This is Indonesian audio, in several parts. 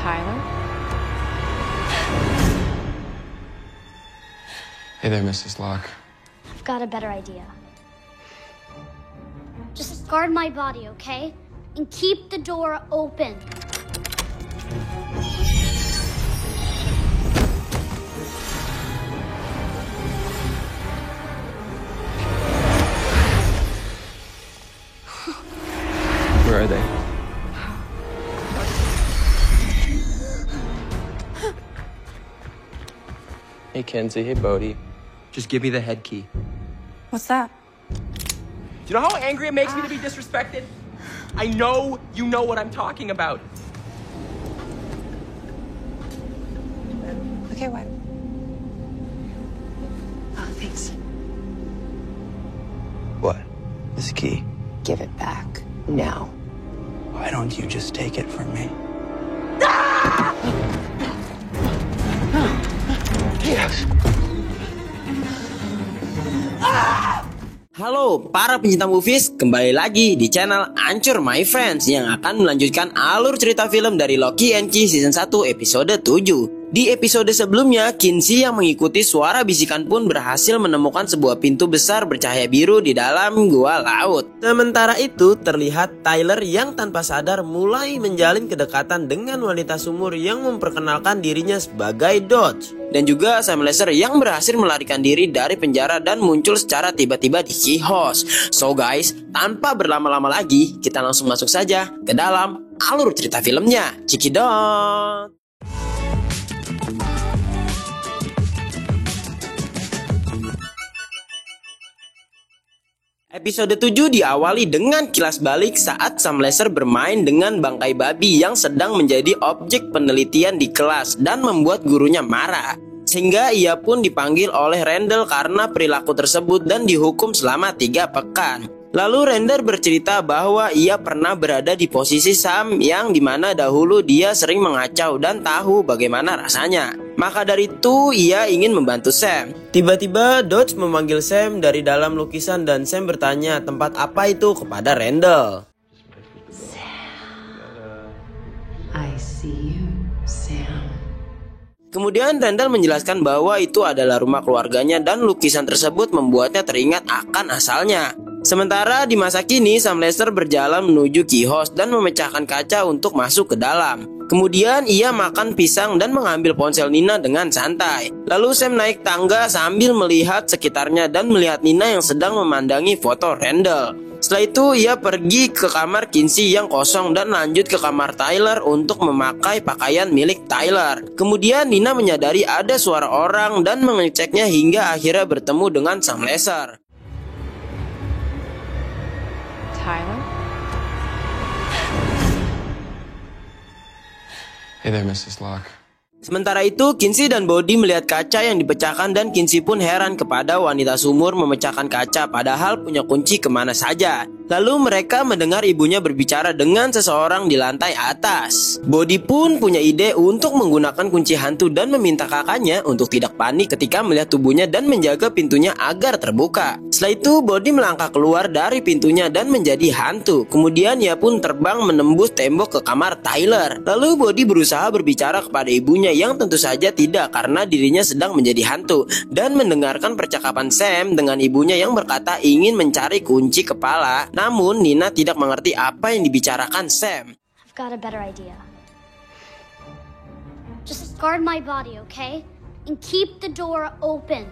Tyler? Hey there, Mrs. Locke. I've got a better idea. Just guard my body, okay? And keep the door open. Where are they? Hey, Kenzie. Hey, Bodhi. Just give me the head key. What's that? Do you know how angry it makes me to be disrespected? I know you know what I'm talking about. Okay, what? Oh, thanks. What? This key? Give it back now. Why don't you just take it from me? Yes. Halo para pencinta movies, kembali lagi di channel Ancur My Friends yang akan melanjutkan alur cerita film dari Lock and Key season 1 episode 7. Di episode sebelumnya, Kinsey yang mengikuti suara bisikan pun berhasil menemukan sebuah pintu besar bercahaya biru di dalam gua laut. Sementara itu, terlihat Tyler yang tanpa sadar mulai menjalin kedekatan dengan wanita sumur yang memperkenalkan dirinya sebagai Dodge. Dan juga Sam Lesser yang berhasil melarikan diri dari penjara dan muncul secara tiba-tiba di Key House. So guys, tanpa berlama-lama lagi, kita langsung masuk saja ke dalam alur cerita filmnya. Cikidot! Episode 7 diawali dengan kilas balik saat Sam Lesser bermain dengan bangkai babi yang sedang menjadi objek penelitian di kelas dan membuat gurunya marah. Sehingga ia pun dipanggil oleh Randall karena perilaku tersebut dan dihukum selama 3 pekan. Lalu Randall bercerita bahwa ia pernah berada di posisi Sam yang dimana dahulu dia sering mengacau dan tahu bagaimana rasanya. Maka dari itu ia ingin membantu Sam. Tiba-tiba Dodge memanggil Sam dari dalam lukisan dan Sam bertanya tempat apa itu kepada Randall. I see you, Sam. Kemudian Randall menjelaskan bahwa itu adalah rumah keluarganya dan lukisan tersebut membuatnya teringat akan asalnya. Sementara di masa kini, Sam Lesser berjalan menuju Key House dan memecahkan kaca untuk masuk ke dalam. Kemudian ia makan pisang dan mengambil ponsel Nina dengan santai. Lalu Sam naik tangga sambil melihat sekitarnya dan melihat Nina yang sedang memandangi foto Randall. Setelah itu ia pergi ke kamar Kinsey yang kosong dan lanjut ke kamar Tyler untuk memakai pakaian milik Tyler. Kemudian Nina menyadari ada suara orang dan mengeceknya hingga akhirnya bertemu dengan Sam Lesser. Tyler? Hey there, Mrs. Locke. Sementara itu, Kinsey dan Bodhi melihat kaca yang dipecahkan dan Kinsey pun heran kepada wanita sumur memecahkan kaca padahal punya kunci kemana saja. Lalu mereka mendengar ibunya berbicara dengan seseorang di lantai atas. Bodhi pun punya ide untuk menggunakan kunci hantu dan meminta kakaknya untuk tidak panik ketika melihat tubuhnya dan menjaga pintunya agar terbuka. Setelah itu, Bodhi melangkah keluar dari pintunya dan menjadi hantu. Kemudian ia pun terbang menembus tembok ke kamar Tyler. Lalu Bodhi berusaha berbicara kepada ibunya yang tentu saja tidak karena dirinya sedang menjadi hantu. Dan mendengarkan percakapan Sam dengan ibunya yang berkata ingin mencari kunci kepala. Namun Nina tidak mengerti apa yang dibicarakan Sam. I've got a better idea. Just guard my body, okay? And keep the door open.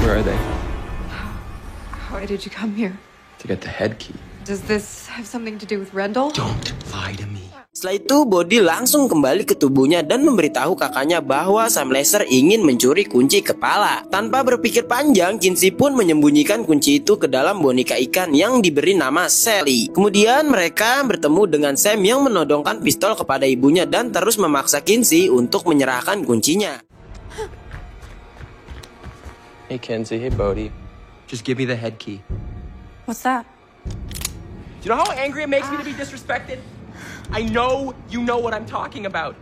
Where are they? Why did you come here? To get the head key. Does this have something to do with Randall? Don't lie to me. Setelah itu Bodhi langsung kembali ke tubuhnya dan memberitahu kakaknya bahwa Sam Lesser ingin mencuri kunci kepala. Tanpa berpikir panjang, Kinsey pun menyembunyikan kunci itu ke dalam boneka ikan yang diberi nama Sally. Kemudian mereka bertemu dengan Sam yang menodongkan pistol kepada ibunya dan terus memaksa Kinsey untuk menyerahkan kuncinya. Hey, Kenzie. Hey, Bodhi. Just give me the head key. What's that? Do you know how angry it makes me to be disrespected? I know you know what I'm talking about.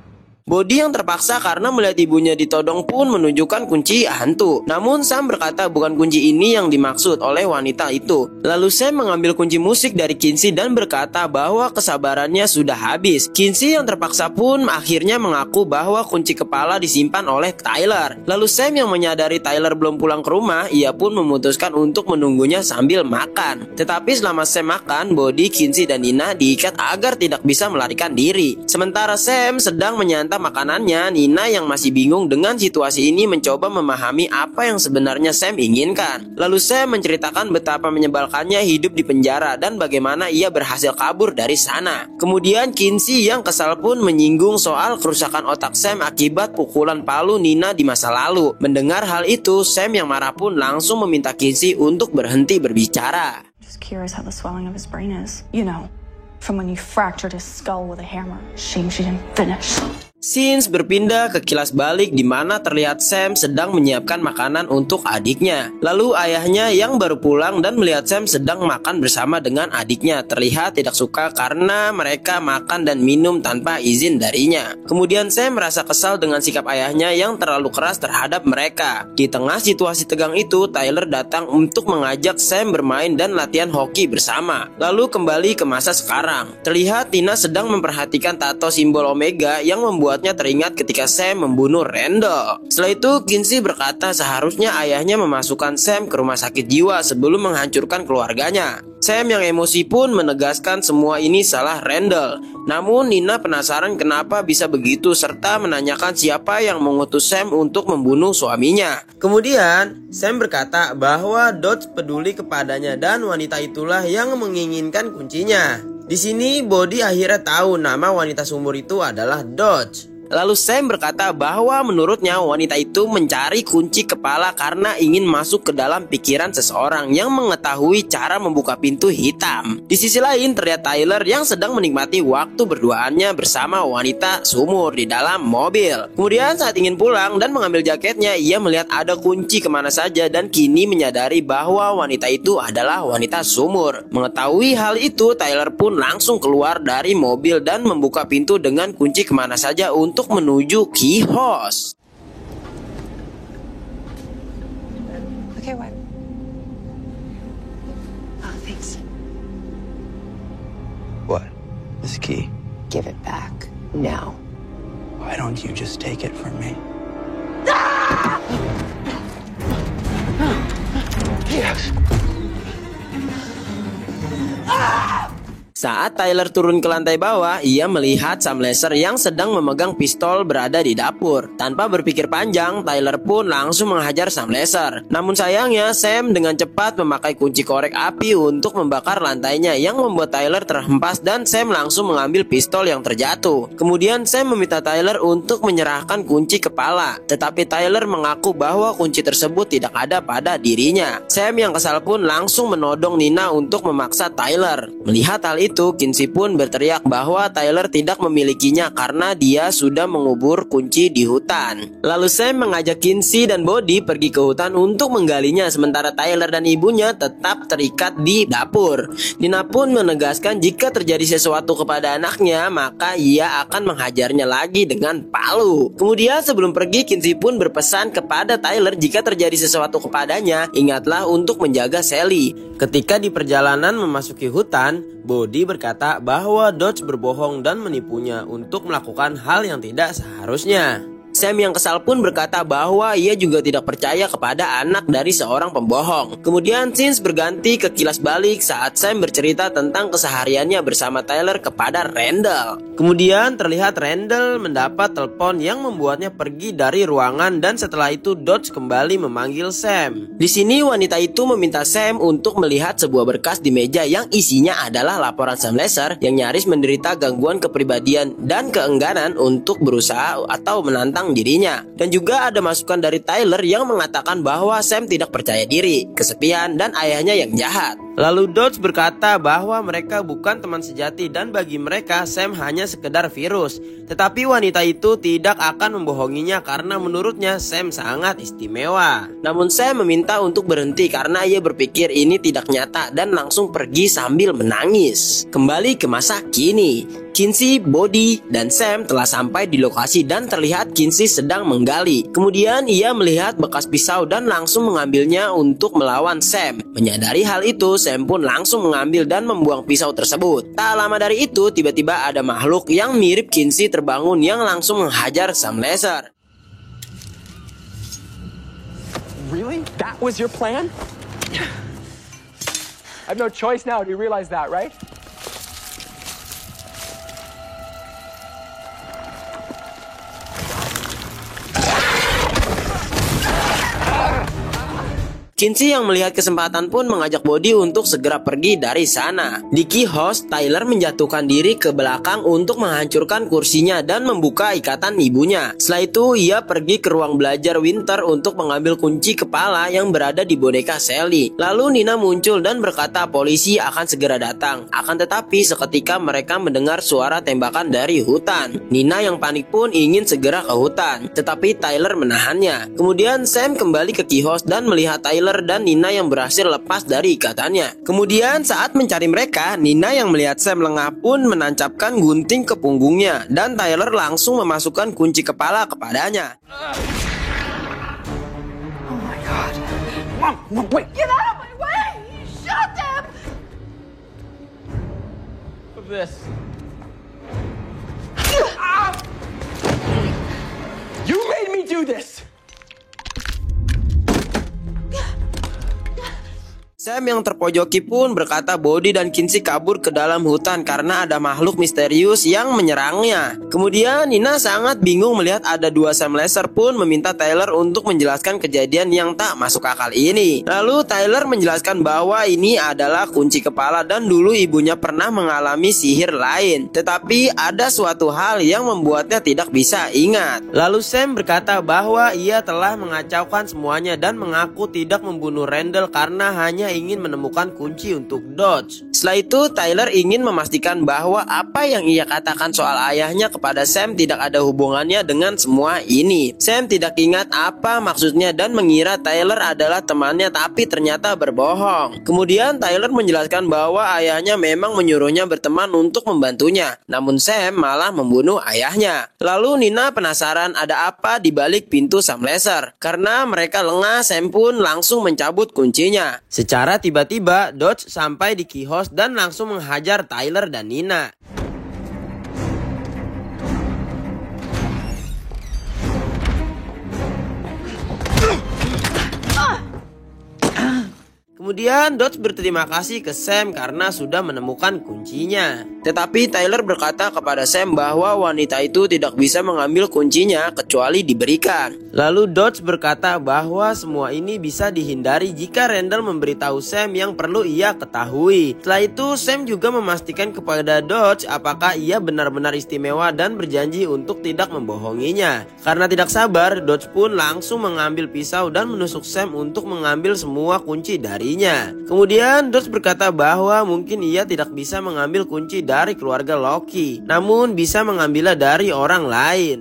Body yang terpaksa karena melihat ibunya ditodong pun menunjukkan kunci hantu. Namun Sam berkata bukan kunci ini yang dimaksud oleh wanita itu. Lalu Sam mengambil kunci musik dari Kinsey dan berkata bahwa kesabarannya sudah habis. Kinsey yang terpaksa pun akhirnya mengaku bahwa kunci kepala disimpan oleh Tyler. Lalu Sam yang menyadari Tyler belum pulang ke rumah, ia pun memutuskan untuk menunggunya sambil makan. Tetapi selama Sam makan, Body, Kinsey, dan Nina diikat agar tidak bisa melarikan diri. Sementara Sam sedang menyantap makanannya, Nina yang masih bingung dengan situasi ini mencoba memahami apa yang sebenarnya Sam inginkan. Lalu Sam menceritakan betapa menyebalkannya hidup di penjara dan bagaimana ia berhasil kabur dari sana. Kemudian Kinsey yang kesal pun menyinggung soal kerusakan otak Sam akibat pukulan palu Nina di masa lalu. Mendengar hal itu, Sam yang marah pun langsung meminta Kinsey untuk berhenti berbicara. Just curious how the swelling of his brain is. You know, from when you fractured his skull with a hammer. Shame she didn't finish. Scenes berpindah ke kilas balik di mana terlihat Sam sedang menyiapkan makanan untuk adiknya. Lalu ayahnya yang baru pulang dan melihat Sam sedang makan bersama dengan adiknya terlihat tidak suka karena mereka makan dan minum tanpa izin darinya. Kemudian Sam merasa kesal dengan sikap ayahnya yang terlalu keras terhadap mereka. Di tengah situasi tegang itu, Tyler datang untuk mengajak Sam bermain dan latihan hoki bersama. Lalu kembali ke masa sekarang. Terlihat Tina sedang memperhatikan tato simbol Omega yang membuatnya teringat ketika Sam membunuh Randall. Setelah itu Kinsey berkata seharusnya ayahnya memasukkan Sam ke rumah sakit jiwa sebelum menghancurkan keluarganya. Sam yang emosi pun menegaskan semua ini salah Randall. Namun Nina penasaran kenapa bisa begitu serta menanyakan siapa yang mengutus Sam untuk membunuh suaminya. Kemudian Sam berkata bahwa Dodge peduli kepadanya dan wanita itulah yang menginginkan kuncinya. Di sini Body akhirnya tahu nama wanita sumur itu adalah Dodge. Lalu Sam berkata bahwa menurutnya wanita itu mencari kunci kepala karena ingin masuk ke dalam pikiran seseorang yang mengetahui cara membuka pintu hitam. Di sisi lain terlihat Tyler yang sedang menikmati waktu berduaannya bersama wanita sumur di dalam mobil. Kemudian saat ingin pulang dan mengambil jaketnya, ia melihat ada kunci kemana saja dan kini menyadari bahwa wanita itu adalah wanita sumur. Mengetahui hal itu, Tyler pun langsung keluar dari mobil dan membuka pintu dengan kunci kemana saja untuk menuju key house. Okay, what? Oh, thanks. What? This key? Give it back now. Why don't you just take it from me? Yes. Saat Tyler turun ke lantai bawah, ia melihat Sam Lesser yang sedang memegang pistol berada di dapur. Tanpa berpikir panjang, Tyler pun langsung menghajar Sam Lesser. Namun sayangnya, Sam dengan cepat memakai kunci korek api untuk membakar lantainya yang membuat Tyler terhempas dan Sam langsung mengambil pistol yang terjatuh. Kemudian Sam meminta Tyler untuk menyerahkan kunci kepala. Tetapi Tyler mengaku bahwa kunci tersebut tidak ada pada dirinya. Sam yang kesal pun langsung menodong Nina untuk memaksa Tyler. Melihat hal itu, Kinsey pun berteriak bahwa Tyler tidak memilikinya karena dia sudah mengubur kunci di hutan. Lalu Sam mengajak Kinsey dan Body pergi ke hutan untuk menggalinya, sementara Tyler dan ibunya tetap terikat di dapur. Nina pun menegaskan jika terjadi sesuatu kepada anaknya, maka ia akan menghajarnya lagi dengan palu. Kemudian sebelum pergi, Kinsey pun berpesan kepada Tyler jika terjadi sesuatu kepadanya, ingatlah untuk menjaga Sally. Ketika di perjalanan memasuki hutan, Body berkata bahwa Dodge berbohong dan menipunya untuk melakukan hal yang tidak seharusnya. Sam yang kesal pun berkata bahwa ia juga tidak percaya kepada anak dari seorang pembohong. Kemudian scenes berganti ke kilas balik saat Sam bercerita tentang kesehariannya bersama Tyler kepada Randall. Kemudian terlihat Randall mendapat telepon yang membuatnya pergi dari ruangan dan setelah itu Dodge kembali memanggil Sam. Di sini wanita itu meminta Sam untuk melihat sebuah berkas di meja yang isinya adalah laporan Sam Lesser yang nyaris menderita gangguan kepribadian dan keengganan untuk berusaha atau menantang dirinya. Dan juga ada masukan dari Tyler yang mengatakan bahwa Sam tidak percaya diri, kesepian, dan ayahnya yang jahat. Lalu Dodge berkata bahwa mereka bukan teman sejati dan bagi mereka Sam hanya sekedar virus. Tetapi wanita itu tidak akan membohonginya karena menurutnya Sam sangat istimewa. Namun Sam meminta untuk berhenti karena ia berpikir ini tidak nyata dan langsung pergi sambil menangis. Kembali ke masa kini, Kinsey, Bodhi, dan Sam telah sampai di lokasi dan terlihat Kinsey sedang menggali. Kemudian ia melihat bekas pisau dan langsung mengambilnya untuk melawan Sam. Menyadari hal itu, Sam pun langsung mengambil dan membuang pisau tersebut. Tak lama dari itu, tiba-tiba ada makhluk yang mirip Kinsey terbangun yang langsung menghajar Sam Laser. Really? That was your plan? I have no choice now. Do you realize that, right? Kinsey yang melihat kesempatan pun mengajak Bodhi untuk segera pergi dari sana. Di key house, Tyler menjatuhkan diri ke belakang untuk menghancurkan kursinya dan membuka ikatan ibunya. Setelah itu, ia pergi ke ruang belajar Winter untuk mengambil kunci kepala yang berada di boneka Sally. Lalu Nina muncul dan berkata polisi akan segera datang. Akan tetapi seketika mereka mendengar suara tembakan dari hutan. Nina yang panik pun ingin segera ke hutan, tetapi Tyler menahannya. Kemudian Sam kembali ke key house dan melihat Tyler dan Nina yang berhasil lepas dari ikatannya. Kemudian saat mencari mereka, Nina yang melihat Sam lengah pun menancapkan gunting ke punggungnya dan Tyler langsung memasukkan kunci kepala kepadanya. Oh my God. Mom, wait. Get out of my way! You shot them! Of this. You made me do this! Sam yang terpojoki pun berkata Bodhi dan Kinsey kabur ke dalam hutan karena ada makhluk misterius yang menyerangnya. Kemudian Nina sangat bingung melihat ada dua Sam Laser pun meminta Tyler untuk menjelaskan kejadian yang tak masuk akal ini. Lalu Tyler menjelaskan bahwa ini adalah kunci kepala dan dulu ibunya pernah mengalami sihir lain. Tetapi ada suatu hal yang membuatnya tidak bisa ingat. Lalu Sam berkata bahwa ia telah mengacaukan semuanya dan mengaku tidak membunuh Randall karena hanya ingin menemukan kunci untuk Dodge. Setelah itu Tyler ingin memastikan bahwa apa yang ia katakan soal ayahnya kepada Sam tidak ada hubungannya dengan semua ini. Sam tidak ingat apa maksudnya dan mengira Tyler adalah temannya tapi ternyata berbohong. Kemudian Tyler menjelaskan bahwa ayahnya memang menyuruhnya berteman untuk membantunya. Namun Sam malah membunuh ayahnya. Lalu Nina penasaran ada apa di balik pintu Sam Laser. Karena mereka lengah, Sam pun langsung mencabut kuncinya. Secara tiba-tiba, Dodge sampai di key house dan langsung menghajar Tyler dan Nina. Kemudian Dodge berterima kasih ke Sam karena sudah menemukan kuncinya. Tetapi Tyler berkata kepada Sam bahwa wanita itu tidak bisa mengambil kuncinya kecuali diberikan. Lalu Dodge berkata bahwa semua ini bisa dihindari jika Randall memberitahu Sam yang perlu ia ketahui. Setelah itu Sam juga memastikan kepada Dodge apakah ia benar-benar istimewa dan berjanji untuk tidak membohonginya. Karena tidak sabar, Dodge pun langsung mengambil pisau dan menusuk Sam untuk mengambil semua kunci darinya. Kemudian Dodge berkata bahwa mungkin ia tidak bisa mengambil kunci dari keluarga Loki, namun bisa mengambilnya dari orang lain.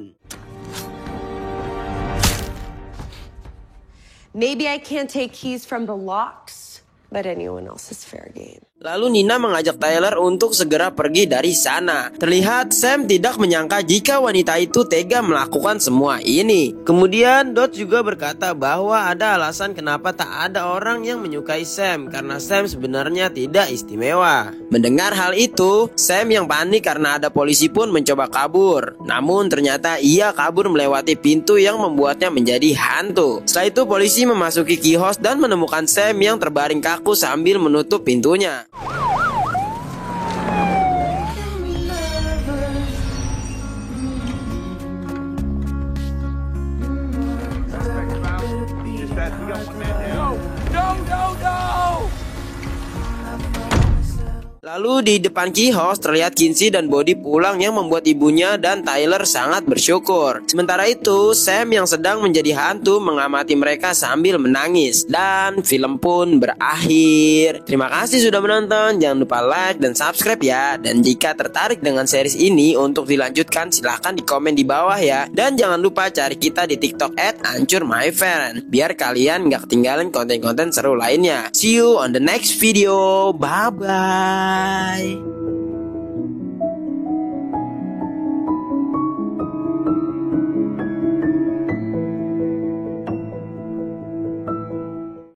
Maybe I can't take keys from the locks, but anyone else is fair game. Lalu Nina mengajak Tyler untuk segera pergi dari sana. Terlihat Sam tidak menyangka jika wanita itu tega melakukan semua ini. Kemudian Dodge juga berkata bahwa ada alasan kenapa tak ada orang yang menyukai Sam, karena Sam sebenarnya tidak istimewa. Mendengar hal itu, Sam yang panik karena ada polisi pun mencoba kabur. Namun ternyata ia kabur melewati pintu yang membuatnya menjadi hantu. Setelah itu polisi memasuki key house dan menemukan Sam yang terbaring kaku sambil menutup pintunya. Lalu di depan kios terlihat Kinsey dan Body pulang yang membuat ibunya dan Tyler sangat bersyukur. Sementara itu Sam yang sedang menjadi hantu mengamati mereka sambil menangis. Dan film pun berakhir. Terima kasih sudah menonton. Jangan lupa like dan subscribe ya. Dan jika tertarik dengan series ini untuk dilanjutkan silahkan di komen di bawah ya. Dan jangan lupa cari kita di TikTok @ancurmyfriend biar kalian gak ketinggalan konten-konten seru lainnya. See you on the next video. Bye bye.